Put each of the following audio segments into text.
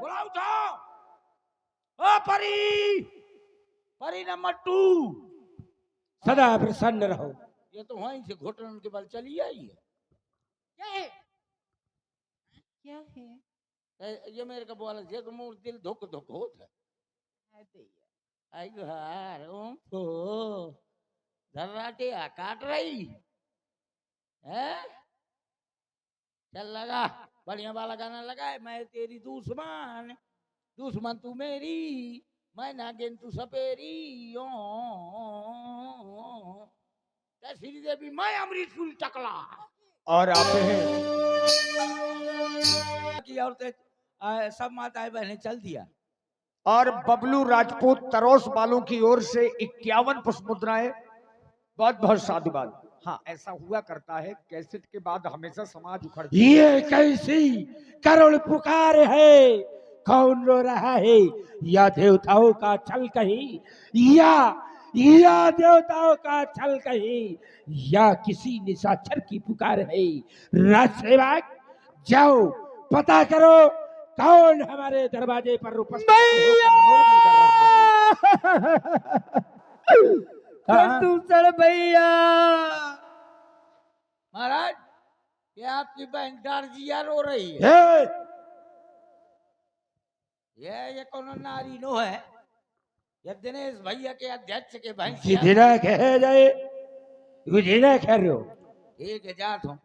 बुलाओ उठाओ। ओ परी, परी नंबर 2, सदा प्रसन्न रहो। ये तो वहीं से घुटन के बल चली आई है। क्या है? क्या है? ये मेरे को बोला जे तो मोर दिल धुक धुक होता है। आई घर तो धर्राटे काट रही है। चल लगा बढ़िया वाला गाना लगाए। मैं तेरी दुश्मन, दुश्मन तू मेरी, मैं नागिन तू सपेरी। ओ श्री देवी मैं अमृत फूल टकला। और आप हैं की औरतें सब माताएं बहनें चल दिया। और बबलू राजपूत तरोस बालों की ओर से 51 पुष्प मुद्राएं। बहुत बहुत साधुवाद। हाँ, ऐसा हुआ करता है, कैसेट के बाद हमेशा समाज उखड़ता है। ये कैसी करुण पुकार है, कौन रो रहा है? या देवताओं का छल कहीं, या देवताओं का छल कहीं, या किसी निशाचर की पुकार है। राजसेवक जाओ पता करो कौन हमारे दरवाजे पर उपस्थित होकर रोदन कर रहा है। दूसर भैया महाराज, ये आपकी बहन डारजिया रो रही है। ये कौन नारी नो है? ये दिनेश भैया के अध्यक्ष के बहन जितना कह जाए जितना कह रहे हो ठीक है जात हूँ।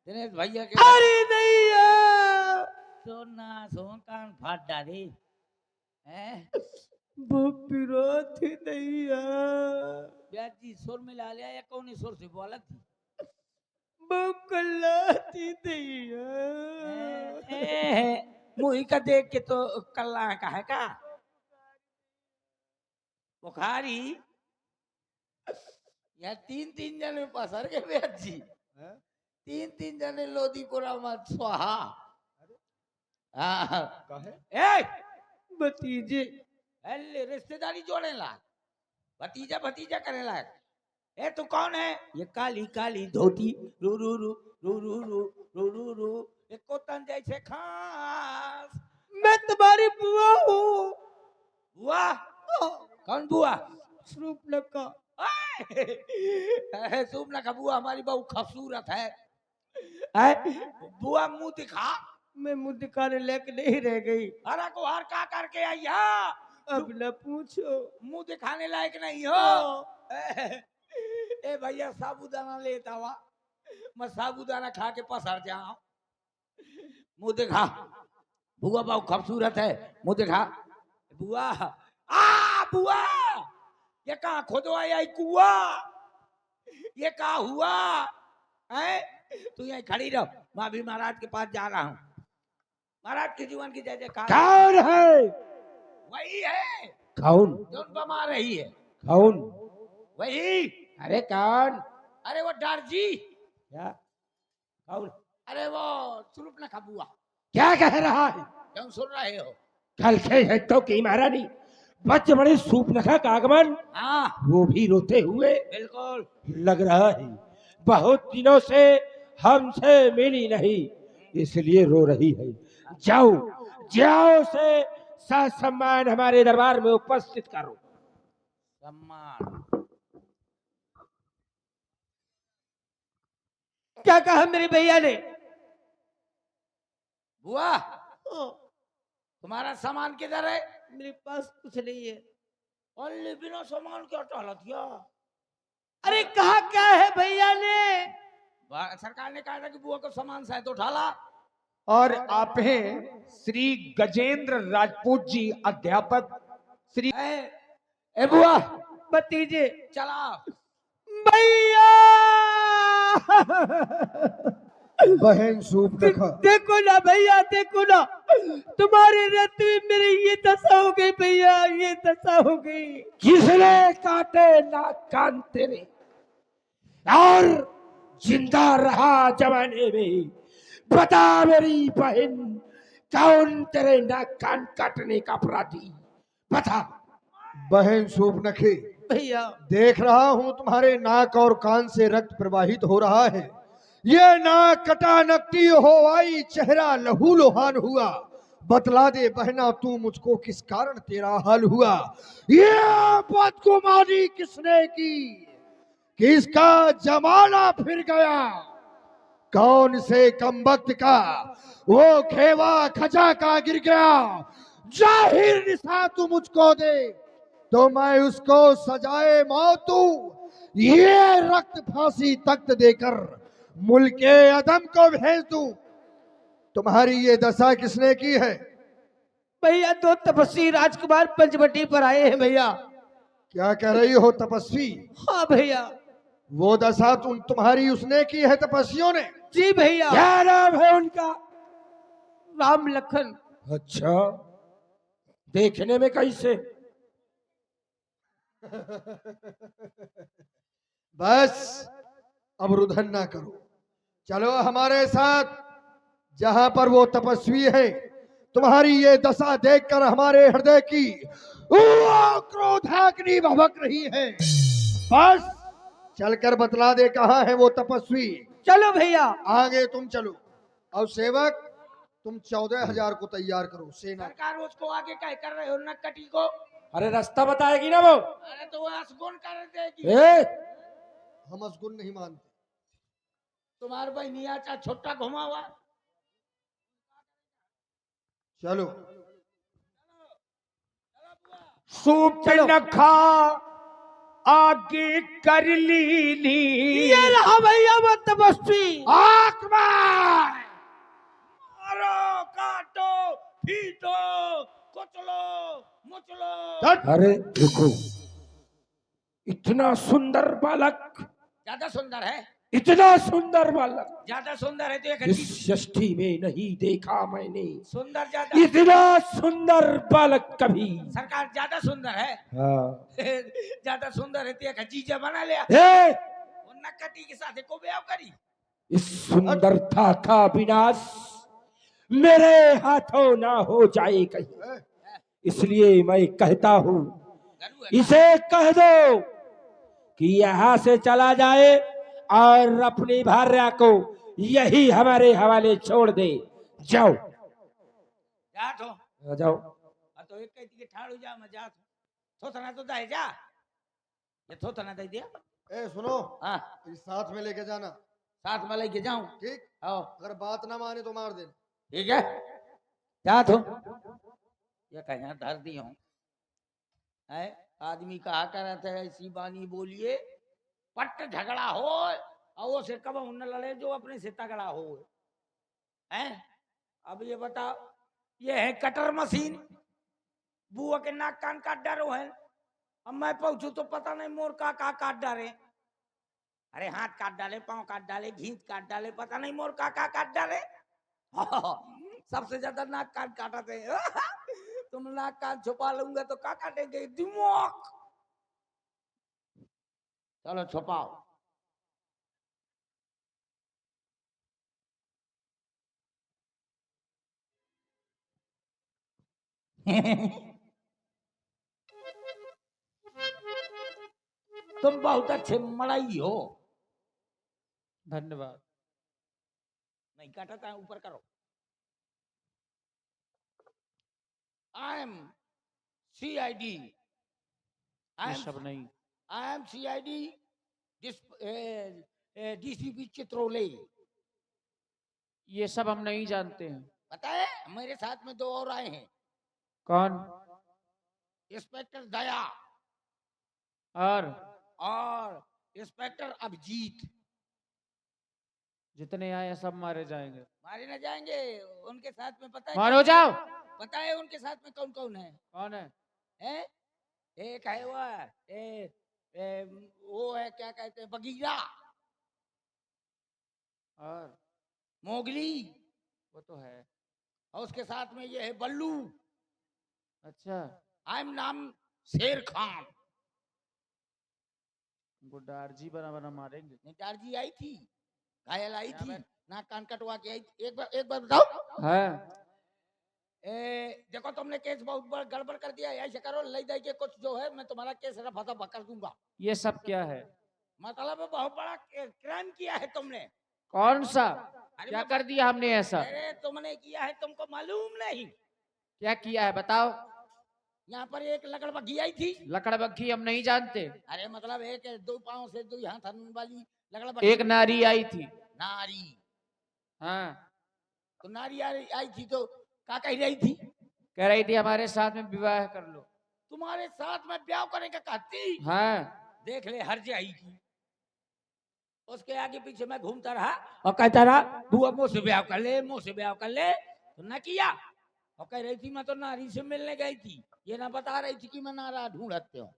दिनेश भैया के अरे भैया सोना सोन कान फाट डाली वो पिरोती भैया ब्याजी सुर मिला लिया या कौन सुर से बोला थी? वो कल्लाती भैया मुही का देख के तो कल्ला का है का बुखारी। या तीन जने पसर के ब्याजी, तीन जने लोधीपुरा मत स्वाहा। भतीजे अरे रिश्तेदारी जोड़े ला, भतीजा भतीजा करे ला। ए तू कौन है? ये काली काली धोती रू रू रू रू रू रू रू रू रू एक कोतन जैसे खास। मैं तुम्हारी बुआ हूँ। बुआ? कौन बुआ? सूपनखा। सूपनखा बुआ हमारी बहुत खूबसूरत है। बुआ मुंह दिखा। मैं मुंह दिखाने लेके नहीं रह गई। हरा को हर का करके आई। अब न पूछो, मुंह दिखाने लायक नहीं हो। ए भैया साबूदाना लेता हुआ, मैं साबूदाना खा के पसर जाऊं। मुंह दिखा। बुआ बहुत खूबसूरत है, मुंह दिखा। बुआ बुआ ये कहाँ खोदवाया कुआ? ये कहाँ हुआ है? तू यहीं खड़ी रहो, मैं अभी महाराज के पास जा रहा हूँ। महाराज के जीवन की जय जयकार। कौन है? वही है। कौन? जो बमा रही है। कौन? वही। अरे कौन? अरे वो डारजी। क्या? कौन? अरे वो सूपनखा बुआ। क्या कह रहा है? क्यों सुन रहे हो? कल से है तो की महारानी बच्चे बड़े सूपनखा का आगमन। हाँ, वो भी रोते हुए। बिल्कुल लग रहा है बहुत दिनों से हमसे मिली नहीं, इसलिए रो रही है। जाओ जाओ से सम्मान हमारे दरबार में उपस्थित करो। सम्मान? क्या कहा मेरे भैया ने? बुआ तुम्हारा सामान किधर है? मेरे पास कुछ नहीं है। और बिना सामान क्या टहला दिया? अरे कहा क्या है भैया ने? सरकार ने कहा था कि बुआ को सामान शायद उठाला। और आप हैं श्री गजेंद्र राजपूत जी, अध्यापक। श्री ए बुआ भतीजे चला। भैया बहन सूपनखा, देखो ना भैया, देखो ना, तुम्हारे रहते हुए मेरी ये दशा हो गई भैया, ये दशा हो गई। किसने काटे ना कान तेरे और जिंदा रहा जमाने में? बता मेरी बहन, कौन तेरे ना कान काटने का अपराधी? बता। बहन सूपनखे, भैया देख रहा हूं तुम्हारे नाक और कान से रक्त प्रवाहित हो रहा है। ये नाक कटा नकटी हो आई, चेहरा लहू लोहान हुआ। बतला दे बहना तू मुझको किस कारण तेरा हाल हुआ, ये बदगुमानी किसने की, किसका जमाना फिर गया, कौन से कमबख्त का वो खेवा खजा का गिर गया, जाहिर निशा तू मुझको दे तो मैं उसको सजाए मौत दूं, ये रक्त फांसी तख्त देकर मुल्के अदम को भेज दूं। तुम्हारी ये दशा किसने की है? भैया दो तपस्वी राजकुमार पंचवटी पर आए हैं भैया। क्या कह रही हो तपस्वी? हाँ भैया। वो दशा तुम्हारी उसने की है तपस्वियों ने? जी भैया। क्या नाम है उनका? राम लखन। अच्छा, देखने में कैसे? बस अब रुधन ना करो, चलो हमारे साथ जहां पर वो तपस्वी है। तुम्हारी ये दशा देखकर हमारे हृदय की वो क्रोधाग्नि भभक रही है। बस चलकर बतला दे कहां है वो तपस्वी। चलो भैया। आगे तुम चलो और सेवक तुम 14,000 को तैयार करो सेना। सरकार उसको आगे क्या कर रहे हो नक्कटी को? अरे रास्ता बताएगी ना वो। अरे तो वो असगुन कर देगी। हम असगुन नहीं मानते। तुम्हारे भाई निया चा छोटा घुमा हुआ। चलो सूप न खा आगे कर ली ये रहा भैया वो तपस्वी। आंख मार, मारो, काटो, पीटो, कुचलो, मुचलो। अरे देखो, इतना सुंदर बालक, ज्यादा सुंदर है, इतना सुंदर बालक, ज्यादा सुंदर है तो एक इस सृष्टि में नहीं देखा मैंने। सुंदर ज्यादा, इतना सुंदर बालक कभी। सरकार ज्यादा सुंदर है। हाँ। ज्यादा सुंदर है तो एक जीजा बना लिया। नक्कटी के साथ को ब्याह करी। इस सुंदरता का विनाश मेरे हाथों ना हो जाए कहीं, इसलिए मैं कहता हूँ इसे कह दो कि यहाँ से चला जाए और अपनी भार्या को यही हमारे हवाले छोड़ दे। जाओ जाओ। तो एक के ठाड़ हो जा मैं जा थोतना तो दे जा, ये थोतना दे दिया। ए सुनो, हाँ साथ में लेके जाना। साथ में लेके जाऊं? ठीक। आओ, अगर बात ना माने तो मार देना। ठीक है। जा तो ये कहीं धर दी हूं है। आदमी कहा करते है ऐसी बानी बोलिए पट झगड़ा हो और वो से कब न लड़े जो अपने से तगड़ा हो हैं। अब ये बताओ, ये है कटर मशीन, बुआ के नाक कान काट डालो है। अब मैं पहुंचू तो पता नहीं मोर का काट डाले। अरे हाथ काट डाले, पांव काट डाले, घींच काट डाले, पता नहीं मोर का काट डाले। सबसे ज्यादा नाक कान काटते तुम नाक कान छुपा लूंगा तो का काटेंगे? दिमाग। चलो छुपाओ। तुम बहुत अच्छे मड़ाई हो। धन्यवाद। नहीं काटा था, ऊपर करो। I am CID. सब नहीं। I am CID DCP Chitrole. ये सब हम नहीं जानते हैं। पता है मेरे साथ में दो और आए हैं। कौन? इंस्पेक्टर दया और इंस्पेक्टर अभिजीत। जितने आए सब मारे जाएंगे। मारे न जाएंगे। उनके साथ में पता है मारो जाओ। पता है उनके साथ में कौन कौन है? कौन है? एक है वो है क्या कहते हैं, बगीरा और मोगली, वो तो है। और उसके साथ में ये है बल्लू। अच्छा। आई एम नाम शेर खान। गुड्डारजी बना बना मारेंगे। निटारजी आई थी, घायल आई थी, नाक कान कटवा के आई थी। एक बार बताओ। हाँ। देखो तुमने केस बहुत बड़ा गड़बड़ कर दिया, ऐसे करो ले दे के कुछ जो है मैं तुम्हारा केस रफा दफा कर दूंगा। ये सब क्या है? मतलब बहुत बड़ा क्राइम किया है तुमने। कौन सा? अरे क्या कर दिया हमने ऐसा? अरे तुमने किया है, तुमको मालूम नहीं? क्या किया है बताओ। यहाँ पर एक लकड़बग्घी आई थी। लकड़बग्घी हम नहीं जानते। अरे मतलब एक दो पाँव से दो यहाँ थन वाली लकड़बग्घी। एक नारी आई थी। नारी। हाँ, तो नारी आई थी तो क्या कह रही थी? कह रही थी हमारे साथ में विवाह कर लो। तुम्हारे साथ में ब्याह करने का कहती। हाँ, देख ले हर आई की। उसके आगे पीछे मैं घूमता रहा और कहता रहा बुआ मुँह से ब्याह कर ले, मुँह से ब्याह कर ले, तो न किया। और कह रही थी मैं तो नारी से मिलने गई थी, ये ना बता रही थी कि मैं नारा ढूंढते हूँ।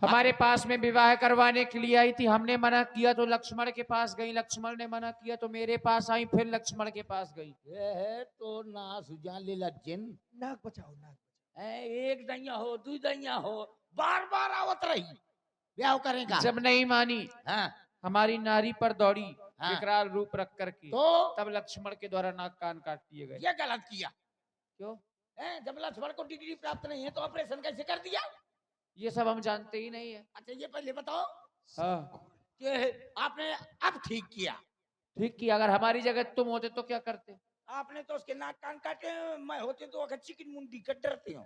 हमारे पास में विवाह करवाने के लिए आई थी। हमने मना किया तो लक्ष्मण के पास गई, लक्ष्मण ने मना किया तो मेरे पास आई, फिर लक्ष्मण के पास गई। ये है तो ना सुजान ले लज्जन। नाक बचाओ नाक। एक दैया हो दू दैया हो, बार बार आवत रही ब्याह करेगा। जब नहीं मानी, हाँ, हमारी नारी पर दौड़ी, हाँ। विकराल रूप रख करके, तो तब लक्ष्मण के द्वारा नाक कान काट दिए गए। ये गलत किया। क्यों? जब लक्ष्मण को डिग्री प्राप्त नहीं है तो ऑपरेशन कैसे कर दिया? ये सब हम जानते ही नहीं है। अच्छा ये पहले बताओ हाँ, कि आपने अब ठीक किया। ठीक किया। अगर हमारी जगह तुम होते तो क्या करते? आपने तो उसके नाक कान काटे, मैं होते तो अगर चिकन मुंडी कट डरते हो।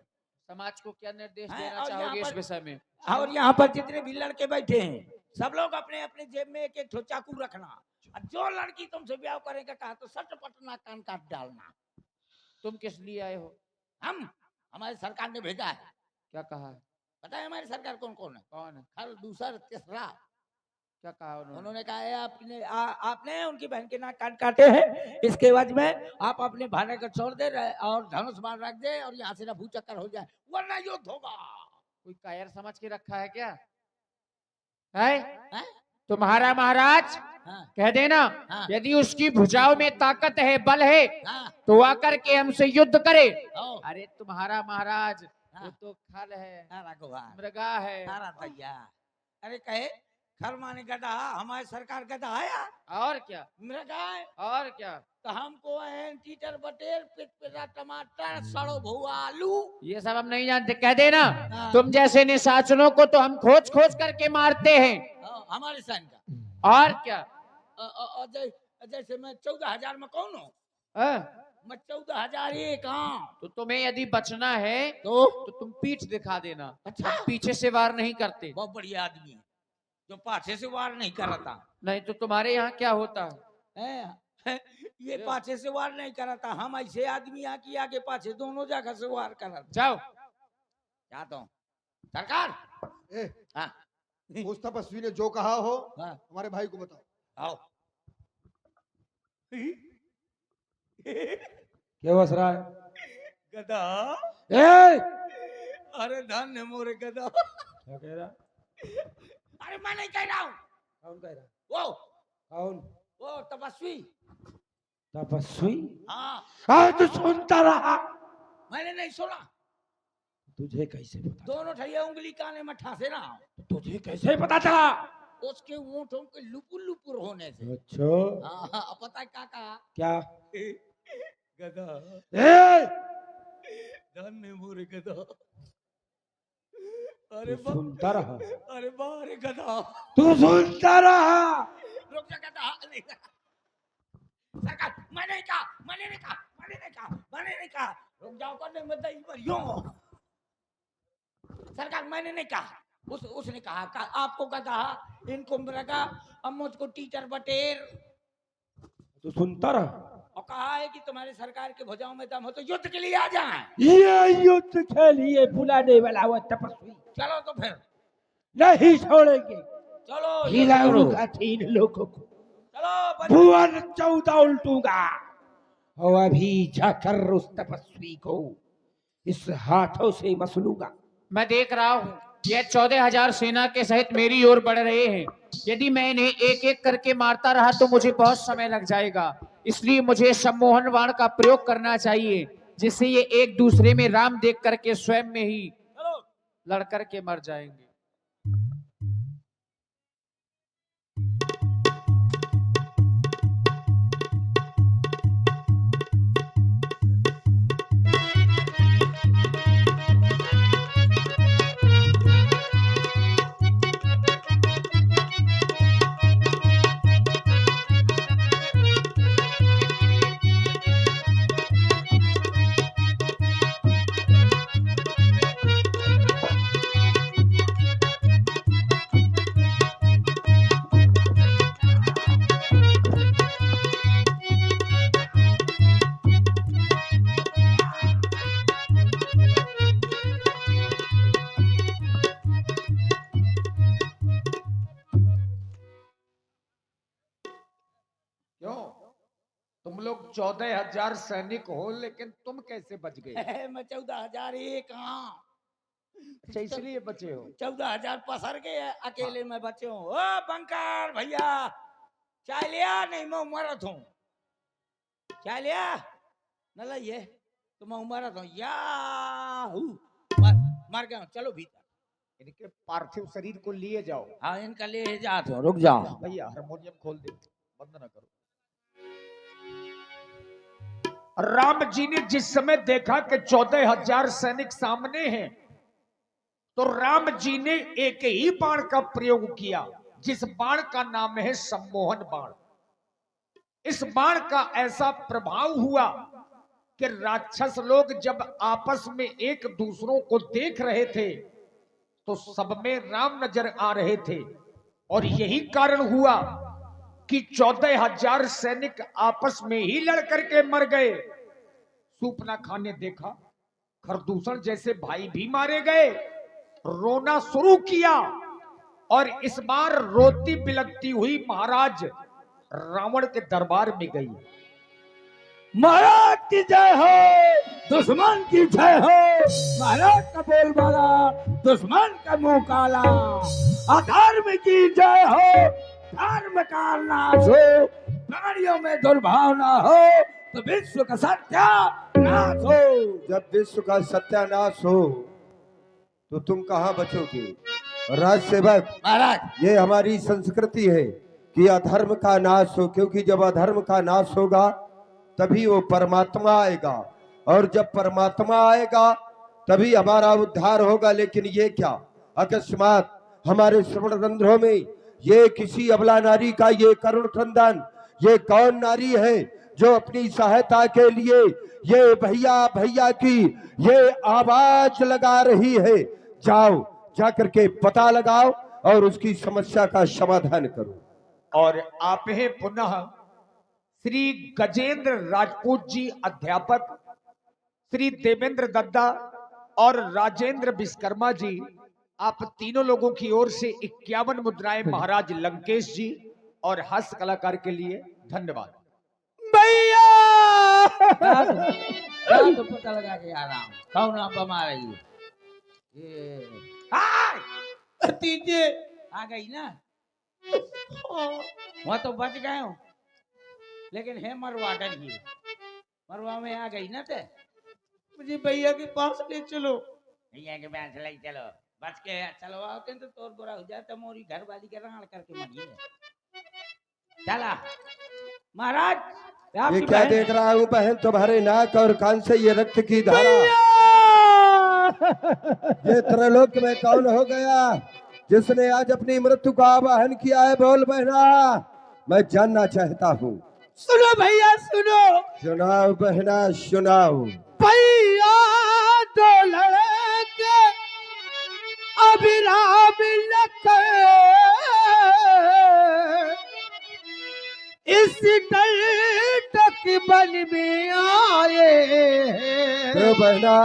समाज को क्या निर्देश हैं, देना और यहाँ चाहोगे इस पर- विषय में? और यहाँ पर जितने भी लड़के बैठे हैं सब लोग अपने अपने जेब में एक एक ठो चाकू रखना, और जो लड़की तुमसे ब्याह करेगा कहा तो सटपट नाक कान काट डालना। तुम किस लिए आए हो? हम हमारी सरकार ने भेजा है। क्या कहा है? पता है हमारी सरकार कौन कौन है? कौन है? हर दूसरा तीसरा। क्या कहा उन्होंने? उन्होंने कहा है आपने उनकी बहन के नाक कान काटे हैं, इसके बाद में आप अपने भाने को छोड़ दे और धनुष बाण रख दे और यहाँ से ना भू चक्कर हो जाए, वरना युद्ध होगा। कोई कायर समझ के रखा है क्या? है? हैं? तुम्हारा महाराज हाँ, कह देना, हाँ। यदि उसकी भुजाओं में ताकत है, बल है, हाँ, तो आकर के हमसे युद्ध करे। ओ, अरे तुम्हारा महाराज वो हाँ। तो खल है, तारा गोहार, मृगा है, तारा दैया। अरे कहे खर माने गधा, हमारी सरकार गधा आया और क्या, मृगा है। और क्या। तो हमको है टीटर बटेर पिटपिटा टमाटर सड़ो भुआ आलू। ये सब हम नहीं जानते। कह देना, हाँ। तुम जैसे निशाचरों को तो हम खोज खोज करके मारते हैं। हमारे सन का। और क्या। जैसे मैं 14,000 में कौन हूँ? हाँ? मैं 14,001। हाँ, तो तुम्हें यदि बचना है तो तो तुम पीठ दिखा देना। अच्छा। हम पीछे से वार नहीं करते। बहुत बढ़िया आदमी है जो पाछे से वार नहीं करता नहीं तो तुम्हारे यहाँ क्या होता है? है। ये पाछे से वार नहीं करता, हम ऐसे आदमी यहाँ की आगे पाछे दोनों जगह से वार करता। जाओ। जाता हूँ सरकार। ए, हाँ, उस तपस्वी ने जो कहा हो हाँ, हमारे भाई को बताओ। आओ। क्या बस रहा है? गधा। ए! अरे धन्य मोरे गधा। क्या कह रहा? अरे मैं नहीं कह रहा हूँ, कौन कह रहा? वो कौन? वो तपस्वी। तपस्वी? हाँ, हाँ तो सुनता रहा। मैंने नहीं सुना। तुझे कैसे पता? दोनों ठैया उंगली काने में ठासे ना। तुझे कैसे पता चला? उसके ऊँटों के लुपुर लुपुर होने से। अच्छा, हाँ, पता है क्या कहा? क्या? गधा। ए! धन्य मोरे गधा। तू अरे सुनता रहा। अरे बारे गधा। तू सुनता रहा। रुक जा गधा। नहीं सरकार, मैंने नहीं कहा, मैंने नहीं कहा, मैंने नहीं कहा, मैंने नहीं कहा। रुक जाओ करने में दही भरियो। सरकार मैंने नहीं कहा, उसने कहा आपको गधा, इनको मृगा, अब मुझको टीचर बटेर। तू सुनता रहा। और कहा है कि तुम्हारे सरकार के भुजाओं में दम हो तो युद्ध के लिए आ जाए। ये युद्ध के लिए बुलाने वाला वो तपस्वी चलो तो फिर नहीं छोड़ेंगे। चलो युद्ध करो। हिलाऊंगा 3 लोगों को, चलो भुवन 14 उल्टूंगा और अभी जाकर उस तपस्वी को इस हाथों से मसलूंगा। मैं देख रहा हूँ यह 14,000 सेना के सहित मेरी ओर बढ़ रहे हैं। यदि मैं इन्हें एक एक करके मारता रहा तो मुझे बहुत समय लग जाएगा, इसलिए मुझे सम्मोहन बाण का प्रयोग करना चाहिए, जिससे ये एक दूसरे में राम देख करके स्वयं में ही लड़ करके मर जाएंगे। 14,000 सैनिक हो, लेकिन तुम कैसे बच गए? मैं 14,001 हाँ, अच्छा, इसलिए बचे हो। 14,000 पसर के अकेले में बचे हूँ। ओ बंकर भैया, चाय लिया? नहीं मैं उमरत हूँ। चाय लिया? न लाइए तो मैं उमरत हूँ। याहू, मर गया हूँ। चलो भीतर। इनके पार्थिव शरीर को लिए जाओ। हाँ इनका ले जाते हो। रुक जाओ भैया हारमोनियम खोल दे, बंद ना करो। राम जी ने जिस समय देखा कि 14,000 सैनिक सामने हैं, तो राम जी ने एक ही बाण का प्रयोग किया, जिस बाण का नाम है सम्मोहन बाण। इस बाण का ऐसा प्रभाव हुआ कि राक्षस लोग जब आपस में एक दूसरों को देख रहे थे तो सब में राम नजर आ रहे थे, और यही कारण हुआ कि 14,000 सैनिक आपस में ही लड़ करके मर गए। सूर्पनखा ने देखा खरदूषण जैसे भाई भी मारे गए, रोना शुरू किया, और इस बार रोती बिलखती हुई महाराज रावण के दरबार में गई। महाराज की जय हो, दुश्मन की जय हो। महाराज का बोल बाला, दुश्मन का मुंह काला। अधर्म की जय हो, धर्म का नाश हो। प्राणियों में दुर्भावना हो तो विश्व का सत्यानाश हो। जब विश्व का सत्यानाश हो तो तुम कहाँ बचोगे? राज सेवक, महाराज। ये हमारी संस्कृति है कि अधर्म का नाश हो, क्योंकि जब अधर्म का नाश होगा तभी वो परमात्मा आएगा, और जब परमात्मा आएगा तभी हमारा उद्धार होगा। लेकिन ये क्या अकस्मात हमारे श्रवण रंध्रों में ये किसी अबला नारी का ये करुण क्रंदन, ये कौन नारी है जो अपनी सहायता के लिए ये भैया भैया की ये आवाज लगा रही है? जाओ जाकर के पता लगाओ और उसकी समस्या का समाधान करो। और आप हैं पुनः श्री गजेंद्र राजपूत जी अध्यापक, श्री देवेंद्र दद्दा और राजेंद्र विश्वकर्मा जी, आप तीनों लोगों की ओर से 51 मुद्राएं महाराज लंकेश जी और हास्य कलाकार के लिए धन्यवाद। भैया तो पता लगा के आ रहा हूँ कौन आप बमा रही है। ये तीजे आ गई ना, वहाँ तो बच गए हूँ, लेकिन है मरवा डर गई। मरवा में आ गई ना ते, मुझे भैया के पास ले चलो। भैया के पास ले चलो, बच के चलो आओ तो तोर बुरा हो जाए तो मोरी घर वाली के राण करके मरिए। चला महाराज, ये आपकी क्या बहन देख रहा हूँ बहन? तुम्हारे नाक और कान से ये रक्त की धारा, ये त्रैलोक में कौन हो गया जिसने आज अपनी मृत्यु का आवाहन किया है? बोल बहना, मैं जानना चाहता हूँ। सुनो भैया सुनो, सुनाओ बहना सुनाओ। भैया दो लड़के अभिराम लखे इस डर तक बन में आए हैं। बहना